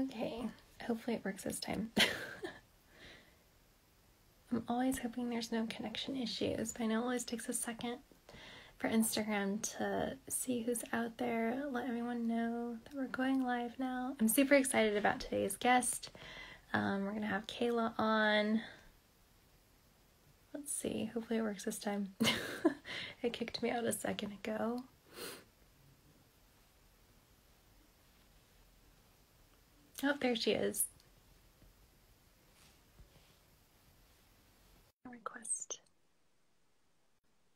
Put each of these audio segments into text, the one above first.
Okay, hopefully it works this time. I'm always hoping there's no connection issues, but I know it always takes a second for Instagram to see who's out there, let everyone know that we're going live now. I'm super excited about today's guest. We're going to have Kayla on. Let's see, hopefully it works this time. It kicked me out a second ago. Oh, there she is. Request.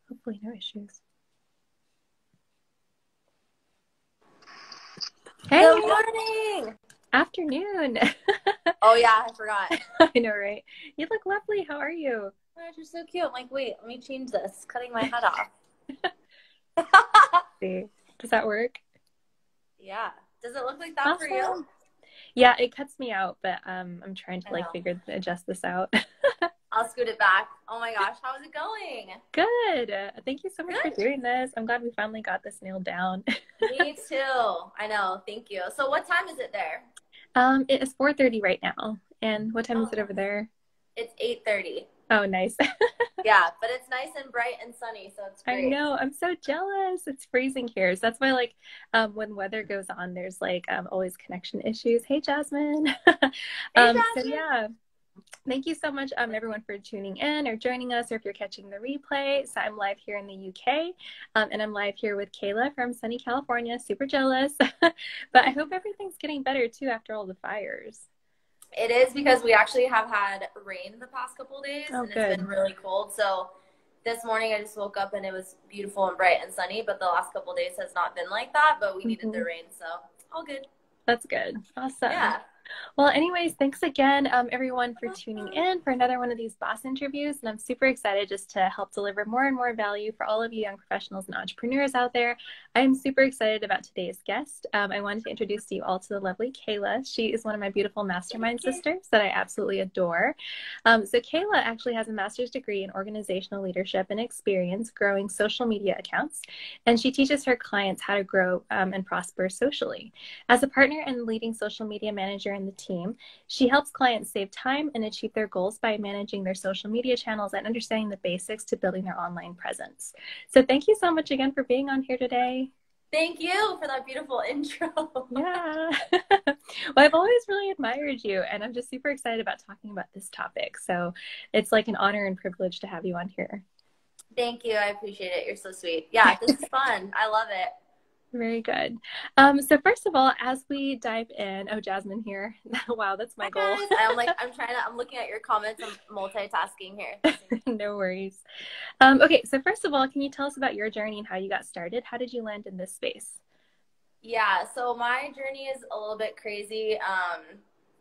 Hopefully no issues. Hey! Good morning! Afternoon! Oh yeah, I forgot. I know, right? You look lovely. How are you? Oh my gosh, you're so cute. I'm like, wait, let me change this. It's cutting my head off. See, does that work? Yeah. Does it look like that Awesome. for you? Yeah, it cuts me out, but I'm trying to adjust this out. I'll scoot it back. Oh my gosh, how's it going? Good. Thank you so much for doing this. I'm glad we finally got this nailed down. Me too. I know. Thank you. So what time is it there? It is 4:30 right now. And what time is it over there? It's 8:30. Oh, nice. Yeah, but it's nice and bright and sunny, so it's great. I know. I'm so jealous. It's freezing here. So that's why, when weather goes on, there's always connection issues. Hey, Jasmine. Hey, Jasmine. So yeah. Thank you so much, everyone, for tuning in or joining us, or if you're catching the replay. So I'm live here in the UK, and I'm live here with Kayla from sunny California. Super jealous. But I hope everything's getting better, too, after all the fires. It is, because we actually have had rain the past couple of days, and good. It's been really cold. So this morning I just woke up and it was beautiful and bright and sunny, but the last couple of days has not been like that, but we needed the rain, so all good. That's good. Awesome. Yeah. Well, anyways, thanks again, everyone, for tuning in for another one of these boss interviews. And I'm super excited just to help deliver more and more value for all of you young professionals and entrepreneurs out there. I'm super excited about today's guest. I wanted to introduce you all to the lovely Kayla. She is one of my beautiful mastermind sisters that I absolutely adore. So Kayla actually has a master's degree in organizational leadership and experience growing social media accounts. And she teaches her clients how to grow and prosper socially. As a partner and leading social media manager in the team, she helps clients save time and achieve their goals by managing their social media channels and understanding the basics to building their online presence. So thank you so much again for being on here today. Thank you for that beautiful intro. Yeah. Well, I've always really admired you, and I'm just super excited about talking about this topic. So it's like an honor and privilege to have you on here. Thank you. I appreciate it. You're so sweet. Yeah, this is fun. I love it. Very good. So first of all, as we dive in, oh, Jasmine here. Wow, that's my goal. I'm looking at your comments. I'm multitasking here. No worries. Okay, so first of all, can you tell us about your journey and how you got started? How did you land in this space? Yeah, so my journey is a little bit crazy.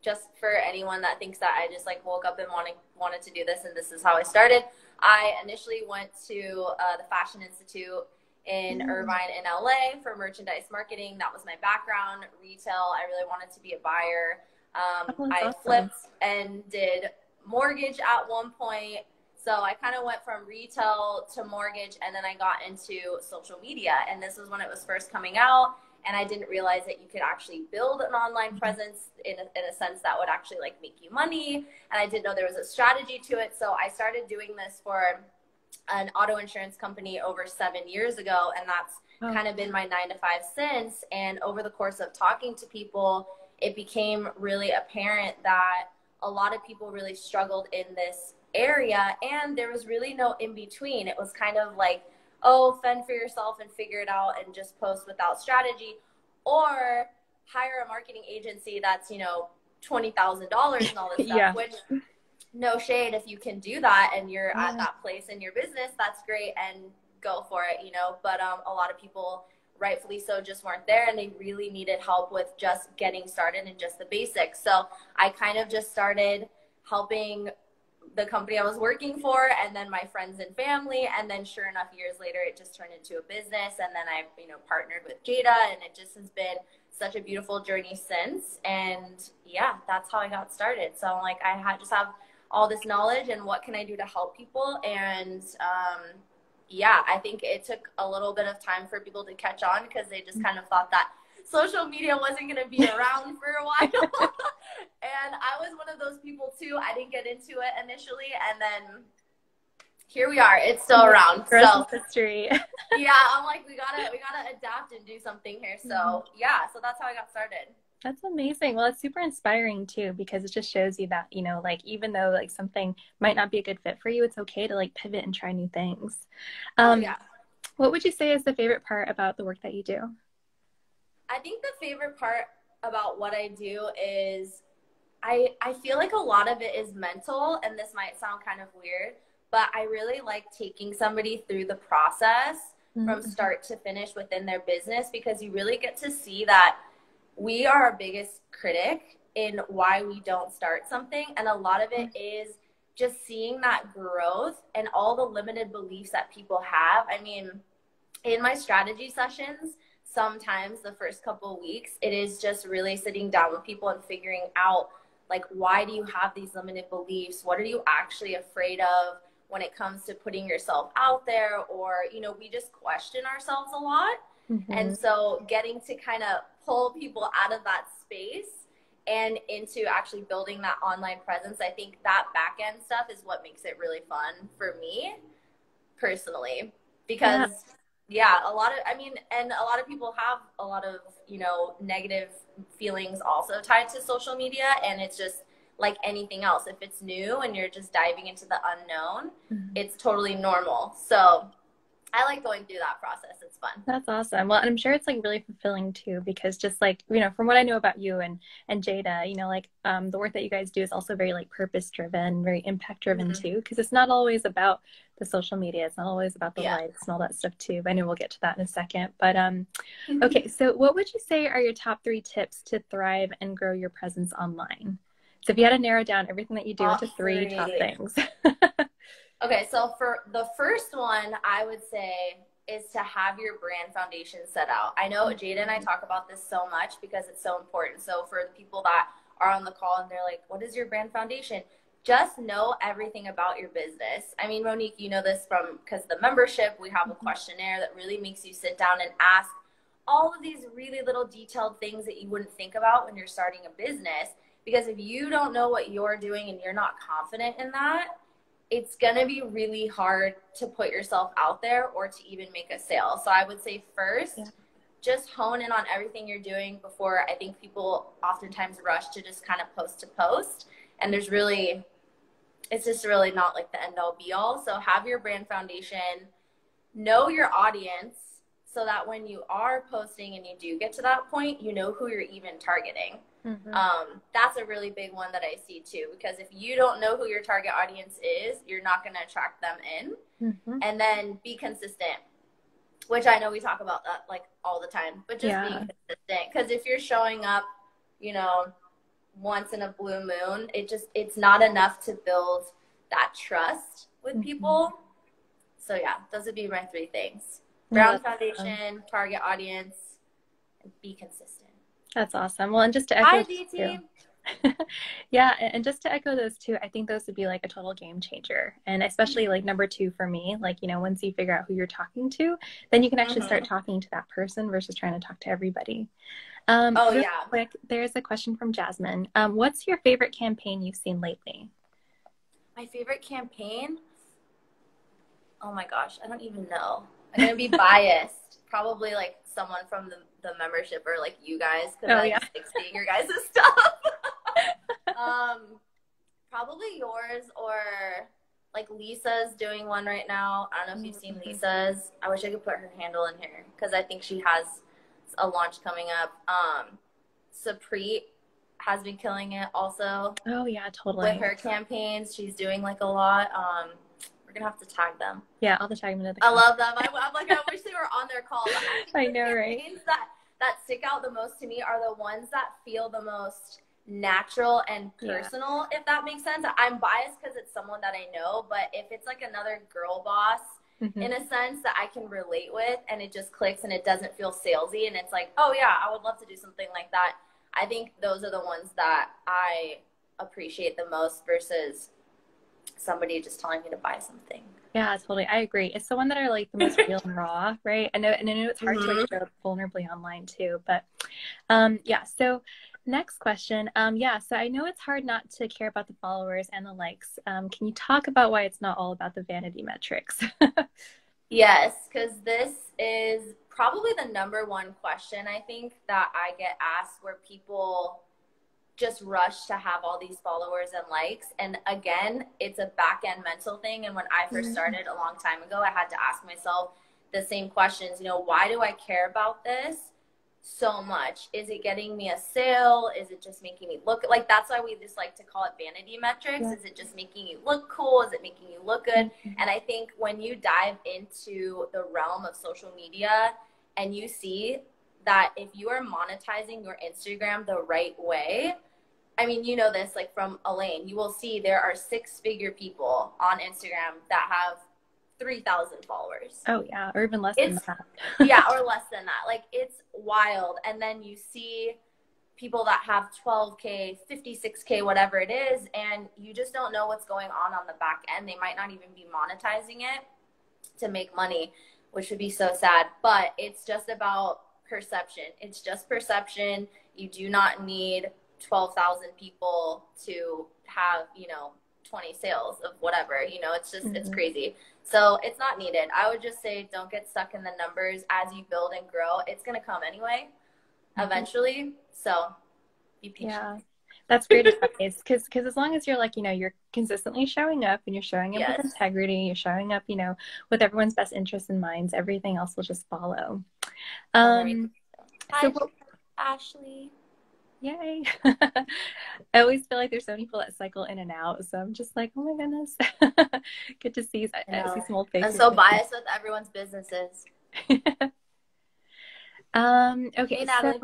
Just for anyone that thinks that I just woke up and wanted to do this and this is how I started. I initially went to the Fashion Institute in Irvine in LA for merchandise marketing. That was my background. Retail, I really wanted to be a buyer. I flipped and did mortgage at one point. So I kind of went from retail to mortgage, and then I got into social media. And this was when it was first coming out. And I didn't realize that you could actually build an online presence in a sense that would actually make you money. And I didn't know there was a strategy to it. So I started doing this for an auto insurance company over 7 years ago, and that's kind of been my 9 to 5 since. And over the course of talking to people, it became really apparent that a lot of people really struggled in this area, and there was really no in between. It was kind of like, oh, fend for yourself and figure it out and just post without strategy, or hire a marketing agency that's $20,000 and all this stuff. Which, no shade, if you can do that and you're at that place in your business, that's great, and go for it, but a lot of people, rightfully so, just weren't there, and they really needed help with just getting started and just the basics. So I kind of just started helping the company I was working for, and then my friends and family, and then sure enough, years later, it just turned into a business, and then I partnered with Jada, and it just has been such a beautiful journey since. And yeah, that's how I got started. So I just have all this knowledge, and what can I do to help people? And yeah, I think it took a little bit of time for people to catch on, because they just kind of thought that social media wasn't going to be around for a while. And I was one of those people too. I didn't get into it initially, and then here we are. It's still around. So history. Yeah, I'm like, we gotta adapt and do something here. So yeah, so that's how I got started. That's amazing. Well, it's super inspiring too, because it just shows you that, you know, like even though like something might not be a good fit for you, it's okay to like pivot and try new things. Yeah. What would you say is the favorite part about the work that you do? I think the favorite part about what I do is I feel like a lot of it is mental, and this might sound kind of weird, but I really like taking somebody through the process from start to finish within their business, because you really get to see that we are our biggest critic in why we don't start something. And a lot of it is just seeing that growth and all the limited beliefs that people have. I mean, in my strategy sessions, sometimes the first couple of weeks, it is just really sitting down with people and figuring out, like, why do you have these limited beliefs? What are you actually afraid of when it comes to putting yourself out there? Or, you know, we just question ourselves a lot. And so getting to kind of pull people out of that space and into actually building that online presence, I think that back end stuff is what makes it really fun for me personally. Because a lot of people have a lot of, you know, negative feelings also tied to social media, and it's just like anything else. If it's new and you're just diving into the unknown, it's totally normal. So I like going through that process. It's fun. That's awesome. Well, and I'm sure it's like really fulfilling too, because just like, you know, from what I know about you and Jada, you know, like the work that you guys do is also very like purpose driven, very impact driven too, because it's not always about the social media. It's not always about the likes and all that stuff too. But I know we'll get to that in a second. But okay, so what would you say are your top 3 tips to thrive and grow your presence online? So if you had to narrow down everything that you do into 3 top things. Okay, so for the first one, I would say is to have your brand foundation set out. I know Jada and I talk about this so much because it's so important. So for the people that are on the call and they're like, what is your brand foundation? Just know everything about your business. I mean, Monique, you know this because the membership, we have a questionnaire that really makes you sit down and ask all of these really little detailed things that you wouldn't think about when you're starting a business. Because if you don't know what you're doing and you're not confident in that, it's going to be really hard to put yourself out there or to even make a sale. So I would say first, just hone in on everything you're doing before. I think people oftentimes rush to just kind of post to post. And it's just really not like the end all be all. So have your brand foundation, know your audience so that when you are posting and you do get to that point, you know who you're even targeting. That's a really big one that I see too, because if you don't know who your target audience is, you're not going to attract them in. And then be consistent, which I know we talk about that like all the time, but just being consistent. Because if you're showing up, you know, once in a blue moon, it's not enough to build that trust with people. So yeah, those would be my 3 things: brand foundation, target audience, and be consistent. That's awesome. Well, and just to echo, and just to echo those 2, I think those would be like a total game changer. And especially like number 2 for me, like, you know, once you figure out who you're talking to, then you can actually start talking to that person versus trying to talk to everybody. Quick, there's a question from Jasmine. What's your favorite campaign you've seen lately? My favorite campaign? Oh my gosh, I don't even know. I'm going to be biased. Probably like someone from the membership or like you guys, because I just like seeing your guys' stuff. Probably yours, or like Lisa's doing one right now. I don't know if you've seen Lisa's. I wish I could put her handle in here because I think she has a launch coming up. Supreet has been killing it also. Oh yeah, totally. With her campaigns, she's doing like a lot. We're gonna have to tag them. Yeah, I'll tag them into the call. I love them. I'm like, I wish they were on their call. I know, right? That stick out the most to me are the ones that feel the most natural and personal, if that makes sense. I'm biased because it's someone that I know, but if it's like another girl boss in a sense that I can relate with and it just clicks and it doesn't feel salesy and it's like, oh yeah, I would love to do something like that. I think those are the ones that I appreciate the most versus somebody just telling me to buy something. Yeah, totally. I agree. It's the one that are like the most real and raw, right? And I know it's hard to like Mm-hmm. show up vulnerably online too, but yeah. So next question. Yeah, so I know it's hard not to care about the followers and the likes. Can you talk about why it's not all about the vanity metrics? Yes, because this is probably the number one question I think that I get asked, where people just rush to have all these followers and likes. And again, it's a back end mental thing. And when I first Mm, started a long time ago, I had to ask myself the same questions. Why do I care about this so much? Is it getting me a sale? Is it just making me look like, that's why we just like to call it vanity metrics? yeah. Is it just making you look cool? Is it making you look good? Mhm. And I think when you dive into the realm of social media and you see that if you are monetizing your Instagram the right way, I mean, this like from Elaine, you will see there are six-figure people on Instagram that have 3,000 followers. Oh yeah, or even less than It's, that. yeah, or less than that. Like, it's wild. And then you see people that have 12K, 56K, whatever it is, and you just don't know what's going on the back end. They might not even be monetizing it to make money, which would be so sad. But it's just about perception. It's just perception. You do not need 12,000 people to have, 20 sales of whatever. It's Mhm. crazy. So it's not needed. I would just say don't get stuck in the numbers. As you build and grow, it's going to come anyway, Mhm. eventually. So be patient. Yeah. That's great advice. Because as long as you're like, you're consistently showing up and you're showing up with Yes. integrity, you're showing up, with everyone's best interests in mind, everything else will just follow. 100. Um, so Hi, what, Ashley. yay. I always feel like there's so many people that cycle in and out. So I'm just like, oh my goodness. Good to see, I I see know. some old I'm faces. so biased with everyone's businesses. Okay, Hey, so Natalie.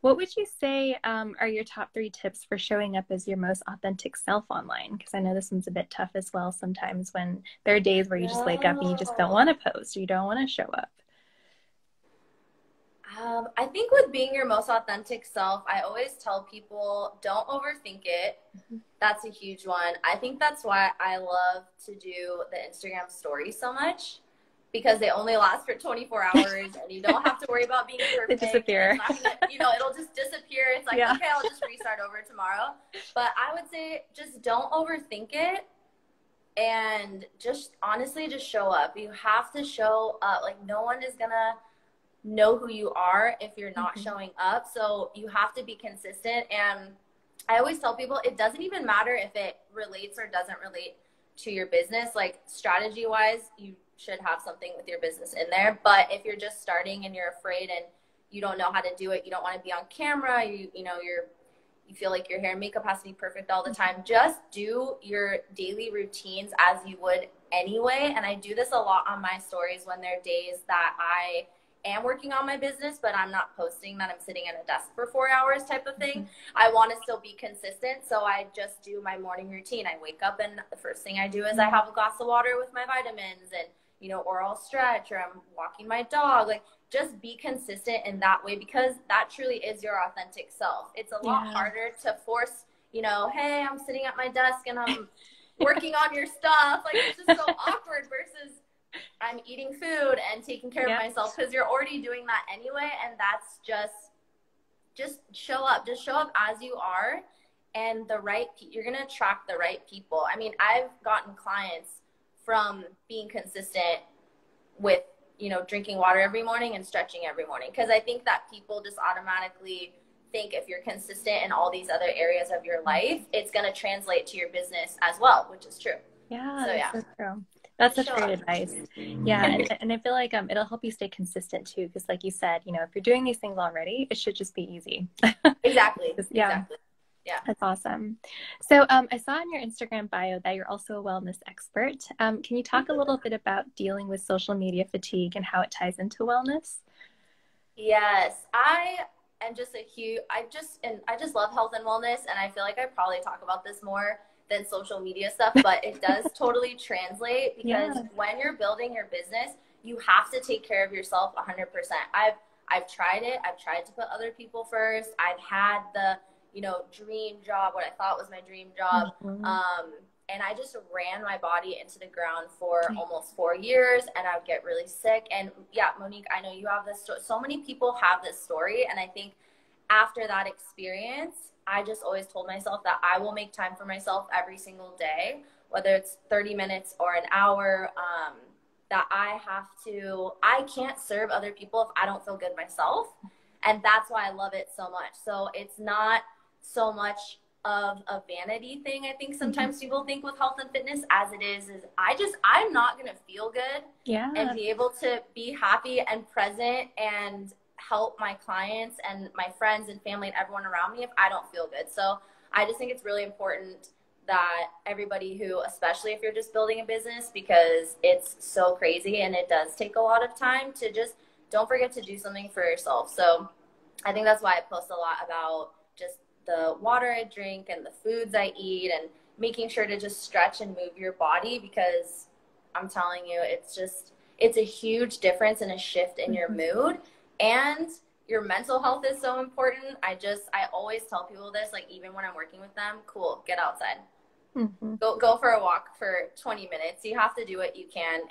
what would you say are your top three tips for showing up as your most authentic self online? Because I know this one's a bit tough as well sometimes when there are days where you just wake up and you just don't No. want to post, or you don't want to show up. I think with being your most authentic self, I always tell people don't overthink it. Mhm. That's a huge one. I think that's why I love to do the Instagram stories so much, because they only last for 24 hours and you don't have to worry about being They perfect, and it's disappear. not gonna, it'll just disappear. It's like, Yeah. okay, I'll just restart over tomorrow. But I would say just don't overthink it, and just honestly just show up. You have to show up. Like, no one is gonna know who you are if you're not Mhm. showing up. So you have to be consistent. And I always tell people it doesn't even matter if it relates or doesn't relate to your business. Like, strategy wise, you should have something with your business in there. But if you're just starting and you're afraid and you don't know how to do it, you don't want to be on camera, you feel like your hair and makeup has to be perfect all the time, just do your daily routines as you would anyway. And I do this a lot on my stories when there are days that I am working on my business, but I'm not posting that I'm sitting at a desk for 4 hours type of thing. Mhm. I want to still be consistent. So I just do my morning routine. I wake up and the first thing I do is I have a glass of water with my vitamins and, or I'll stretch, or I'm walking my dog. Like, just be consistent in that way, because that truly is your authentic self. It's a lot Yeah. harder to force, hey, I'm sitting at my desk and I'm working on your stuff. Like, it's just so awkward versus I'm eating food and taking care of Yep. myself, because you're already doing that anyway. And that's just show up. Just show up as you are, and you're going to attract the right people. I mean, I've gotten clients from being consistent with, drinking water every morning and stretching every morning, because I think that people just automatically think if you're consistent in all these other areas of your life, it's going to translate to your business as well, which is true. Yeah, So that's yeah, so true. That's just such show great up. advice. Yeah, and I feel like it'll help you stay consistent too, because like you said, if you're doing these things already, it should just be easy. Exactly. Yeah, Exactly. Yeah. that's awesome. So I saw in your Instagram bio that you're also a wellness expert. Can you talk a little bit about dealing with social media fatigue and how it ties into wellness? Yes, I am just I just love health and wellness, and I feel like I probably talk about this more than social media stuff, but it does totally translate, because Yeah. when you're building your business, you have to take care of yourself 100%. I've tried it. I've tried to put other people first. I've had the, dream job, what I thought was my dream job. Mhm. And I just ran my body into the ground for almost 4 years, and I would get really sick. And yeah, Monique, I know you have this story. So many people have this story. And I think after that experience, I just always told myself that I will make time for myself every single day, whether it's 30 minutes or an hour, that I can't serve other people if I don't feel good myself. And that's why I love it so much. So it's not so much of a vanity thing, I think sometimes people think with health and fitness, as it is I'm not going to feel good and be able to be happy and present and help my clients and my friends and family and everyone around me if I don't feel good. So I just think it's really important that everybody who, especially if you're just building a business, because it's so crazy and it does take a lot of time, to just don't forget to do something for yourself. So I think that's why I post a lot about just the water I drink and the foods I eat and making sure to just stretch and move your body, because I'm telling you, it's a huge difference and a shift in your mood, and your mental health is so important. I always tell people this, like even when I'm working with them, cool, get outside. Go for a walk for 20 minutes. You have to do what you can.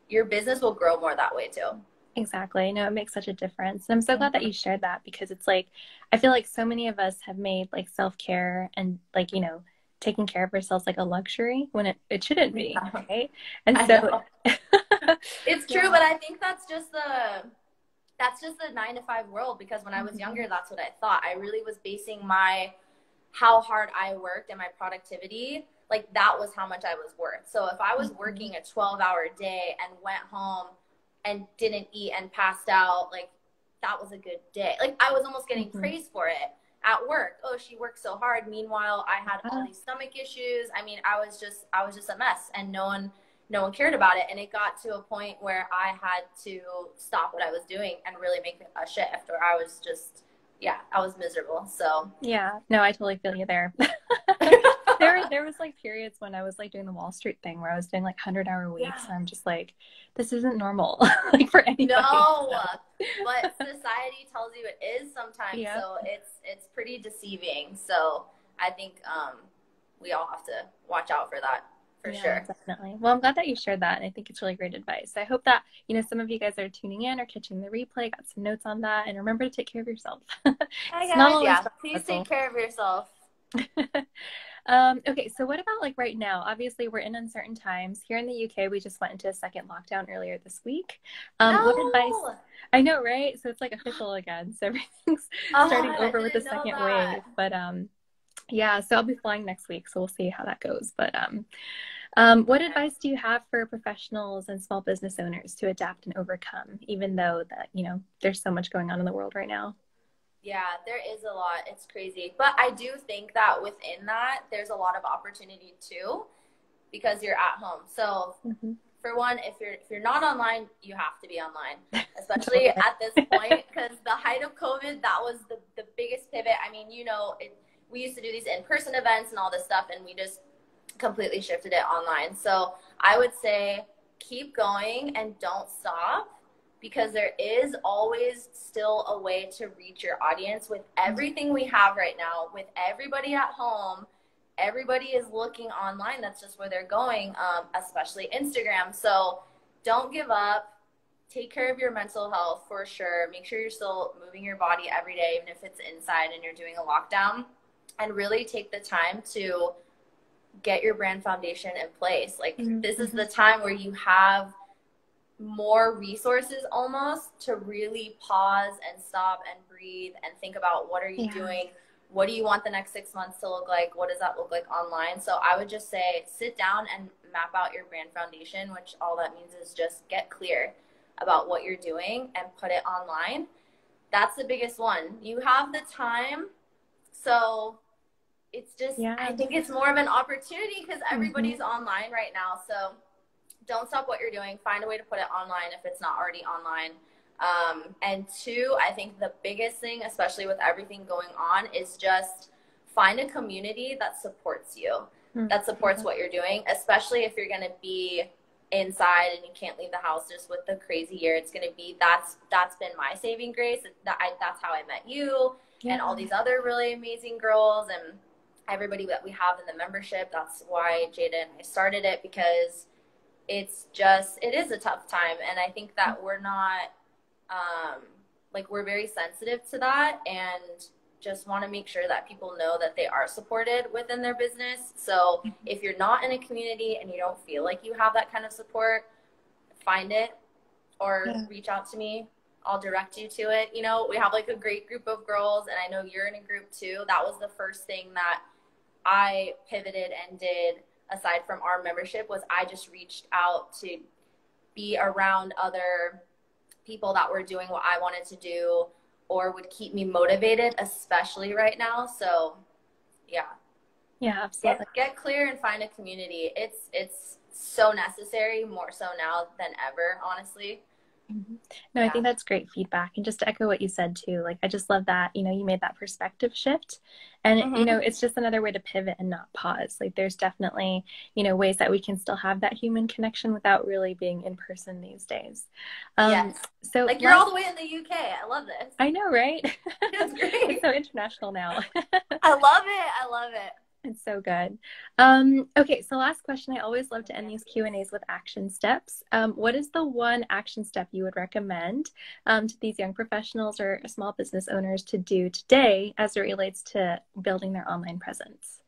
Your business will grow more that way too. Exactly. No, it makes such a difference. And I'm so glad that you shared that, because it's like, I feel like so many of us have made like self-care and like, you know, taking care of ourselves like a luxury when it shouldn't be, right? And so it's true, but I think that's just the 9-to-5 world, because when I was younger, that's what I thought. I really was basing how hard I worked and my productivity, like that was how much I was worth. So if I was working a 12-hour day and went home and didn't eat and passed out, like that was a good day. Like I was almost getting praised for it at work. Oh, she worked so hard. Meanwhile, I had all these stomach issues. I mean, I was just a mess, and no one cared about it. And it got to a point where I had to stop what I was doing and really make a shift, or I was just, I was miserable. So yeah, no, I totally feel you there. There was like periods when I was like doing the Wall Street thing where I was doing like 100-hour weeks, and I'm just like, this isn't normal, like for anybody. No, but society tells you it is sometimes. So it's pretty deceiving. So I think we all have to watch out for that. For sure. Definitely. Well, I'm glad that you shared that. And I think it's really great advice. I hope that, you know, some of you guys are tuning in or catching the replay, got some notes on that. And remember to take care of yourself. Hi guys. Please take care of yourself. Okay, so what about like right now? Obviously, we're in uncertain times. Here in the UK, we just went into a second lockdown earlier this week. What advice? I know, right? So it's like official again. So everything's starting over with the second wave. But yeah, so I'll be flying next week, so we'll see how that goes. But what advice do you have for professionals and small business owners to adapt and overcome, even though that, you know, there's so much going on in the world right now? Yeah, there is a lot. It's crazy. But I do think that within that, there's a lot of opportunity too, because you're at home. So for one, if you're not online, you have to be online, especially at this point, because the height of COVID, that was the biggest pivot. I mean, you know, we used to do these in-person events and all this stuff, and we just completely shifted it online. So I would say keep going and don't stop, because there is always still a way to reach your audience with everything we have right now, with everybody at home. Everybody is looking online. That's just where they're going, especially Instagram. So don't give up. Take care of your mental health for sure. Make sure you're still moving your body every day, even if it's inside and you're doing a lockdown, and really take the time to get your brand foundation in place. Like this is the time where you have more resources almost to really pause and stop and breathe and think about what are you doing? What do you want the next 6 months to look like? What does that look like online? So I would just say sit down and map out your brand foundation, which all that means is just get clear about what you're doing and put it online. That's the biggest one. You have the time. So it's just, I think it's more of an opportunity because everybody's online right now. So don't stop what you're doing. Find a way to put it online if it's not already online. And two, I think the biggest thing, especially with everything going on, is just find a community that supports you, that supports what you're doing, especially if you're going to be inside and you can't leave the house just with the crazy year it's going to be. That's been my saving grace. That's how I met you and all these other really amazing girls. And everybody that we have in the membership. That's why Jada and I started it, because it is a tough time. And I think that we're not, like, we're very sensitive to that, and just want to make sure that people know that they are supported within their business. So if you're not in a community and you don't feel like you have that kind of support, find it, or reach out to me. I'll direct you to it. You know, we have like a great group of girls, and I know you're in a group too. That was the first thing that I pivoted and did, aside from our membership, was I just reached out to be around other people that were doing what I wanted to do, or would keep me motivated, especially right now. So Yeah, absolutely. Get clear and find a community. It's so necessary, more so now than ever, honestly. No, I think that's great feedback. And just to echo what you said too, like, I just love that, you know, you made that perspective shift, and, you know, it's just another way to pivot and not pause. Like, there's definitely, you know, ways that we can still have that human connection without really being in person these days. Yes. So like, you're all the way in the UK. I love this. I know, right? It's great. It's so international now. I love it. I love it. It's so good. Okay, so last question. I always love to end these Q&As with action steps. What is the one action step you would recommend to these young professionals or small business owners to do today as it relates to building their online presence?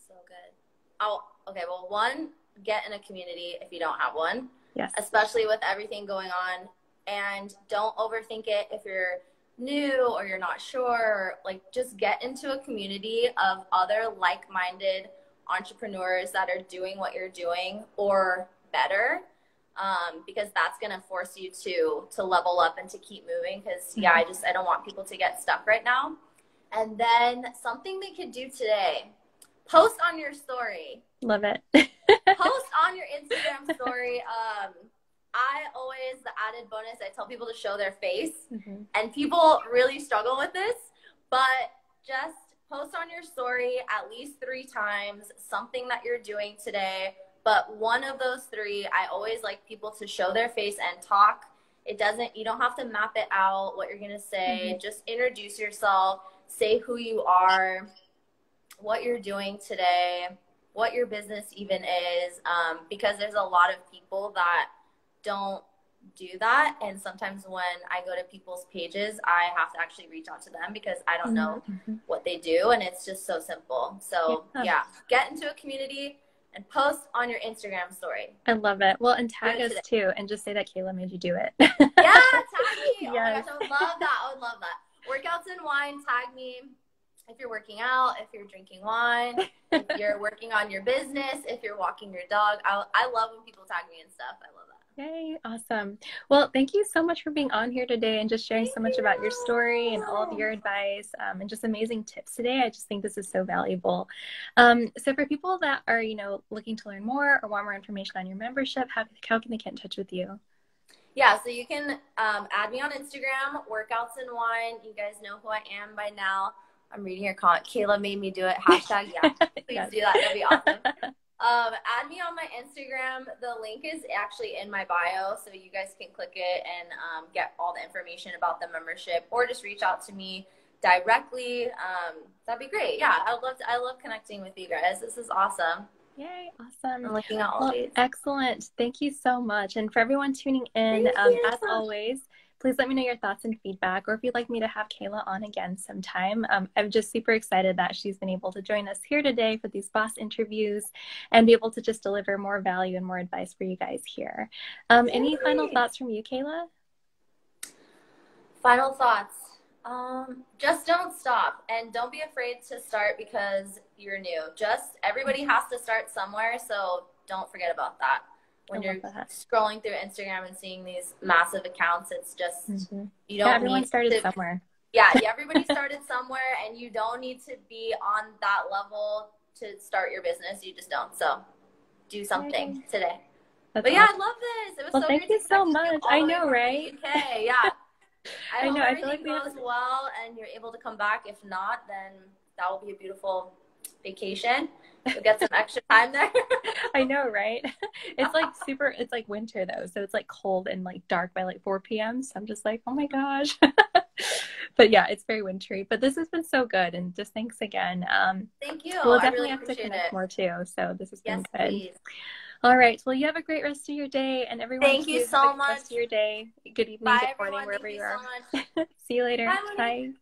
So good. Okay, well, one, get in a community if you don't have one. Yes. Especially with everything going on. And don't overthink it if you're new or you're not sure. Like, just get into a community of other like-minded entrepreneurs that are doing what you're doing or better, because that's going to force you to level up and to keep moving, because I don't want people to get stuck right now. And then something they could do today: post on your story. Love it. Post on your Instagram story. I always, the added bonus, I tell people to show their face, and people really struggle with this, but just post on your story at least 3 times something that you're doing today. But one of those 3, I always like people to show their face and talk. You don't have to map it out what you're going to say. Just introduce yourself, say who you are, what you're doing today, what your business even is, because there's a lot of people that don't do that. And sometimes when I go to people's pages, I have to actually reach out to them because I don't know what they do. And it's just so simple. So get into a community and post on your Instagram story. I love it. Well, and tag us too, and just say that Kayla made you do it. Yeah, tag me. Yes. Oh my gosh, I would love that. I would love that. Workouts and wine, tag me. If you're working out, if you're drinking wine, if you're working on your business, if you're walking your dog. I love when people tag me and stuff. I love that. Yay, awesome. Well, thank you so much for being on here today and just sharing so much about your story and all of your advice, and just amazing tips today. I just think this is so valuable. So for people that are, you know, looking to learn more or want more information on your membership, how can they get in touch with you? Yeah, so you can add me on Instagram, Workouts and Wine. You guys know who I am by now. I'm reading your comment. Kayla made me do it. Hashtag, yeah. Please do that. That'd be awesome. Add me on my Instagram. The link is actually in my bio, so you guys can click it and get all the information about the membership, or just reach out to me directly. That'd be great. Yeah, I love connecting with you guys. This is awesome. Yay, awesome. I'm looking at all these. Excellent. Thank you so much. And for everyone tuning in, as always, please let me know your thoughts and feedback, or if you'd like me to have Kayla on again sometime. I'm just super excited that she's been able to join us here today for these boss interviews and be able to just deliver more value and more advice for you guys here. Any final thoughts from you, Kayla? Final thoughts. Just don't stop, and don't be afraid to start because you're new. Everybody has to start somewhere, so don't forget about that. When you're scrolling through Instagram and seeing these massive accounts, it's just, you don't everyone started somewhere. Yeah, everybody started somewhere, and you don't need to be on that level to start your business. You just don't. So do something today. But yeah, I love this. It was so thank you so much. I know, right? Okay, yeah. I know. I feel like goes well, and you're able to come back. If not, then that will be a beautiful vacation. You'll get some extra time there. I know, right? It's like it's like winter though, so it's like cold and like dark by like 4 p.m. So I'm just like, oh my gosh. But yeah, it's very wintry. But this has been so good, and just thanks again. Thank you. We'll I really definitely have to appreciate connect it. more too. So this has Yes, been good. please. All right. Well, you have a great rest of your day, and everyone Thank you too, have a so good rest of much. your day. Good evening, Bye, good morning, everyone. wherever Thank you you so are. much. See you later. Bye, Monique. Bye.